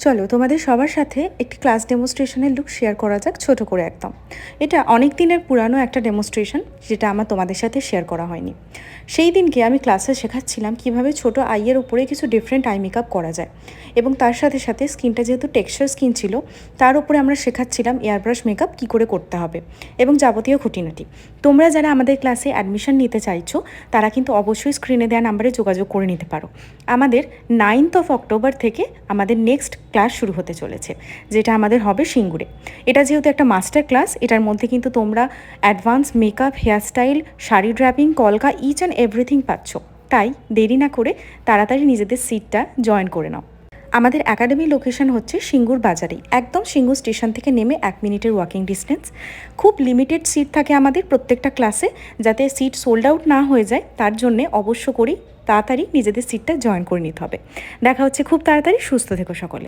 চলো তোমাদের সবার সাথে একটি ক্লাস ডেমনস্ট্রেশনের লুক শেয়ার করা যাক, ছোট করে একদম। এটা অনেক দিনের পুরানো একটা ডেমনস্ট্রেশন, যেটা আমার তোমাদের সাথে শেয়ার করা হয়নি। সেই দিনকে আমি ক্লাসে শেখাচ্ছিলাম কিভাবে ছোট আইয়ের উপরে কিছু ডিফারেন্ট আই মেকআপ করা যায়, এবং তার সাথে সাথে স্কিনটা যেহেতু টেক্সচার স্কিন ছিল, তার উপরে আমরা শেখাচ্ছিলাম এয়ারব্রাশ মেকআপ কী করে করতে হবে এবং যাবতীয় খুঁটিনাটি। তোমরা যারা আমাদের ক্লাসে অ্যাডমিশন নিতে চাইছো, তারা কিন্তু অবশ্যই স্ক্রিনে দেওয়া নাম্বারে যোগাযোগ করে নিতে পারো। আমাদের 9th অক্টোবর থেকে আমাদের নেক্সট ক্লাস শুরু হতে চলেছে, যেটা আমাদের হবে সিঙ্গুরে। এটা যেহেতু একটা মাস্টার ক্লাস, এটার মধ্যে কিন্তু তোমরা advance makeup, hairstyle, sari draping, কলকা, ইচ অ্যান্ড এভরিথিং পাচ্ছ। তাই দেরি না করে তাড়াতাড়ি নিজেদের সিটটা জয়েন করে নাও। আমাদের একাডেমি লোকেশন হচ্ছে সিঙ্গুর বাজারেই, একদম সিঙ্গুর স্টেশন থেকে নেমে 1 মিনিটের ওয়াকিং ডিস্টেন্স। খুব লিমিটেড সিট থাকে আমাদের প্রত্যেকটা ক্লাসে, যাতে সিট সোল্ড আউট না হয়ে যায়, তার জন্যে অবশ্য করেই তাড়াতাড়ি নিজেদের সিটটা জয়েন করে নিতে হবে। দেখা হচ্ছে খুব তাড়াতাড়ি। সুস্থ থেকো সকলে।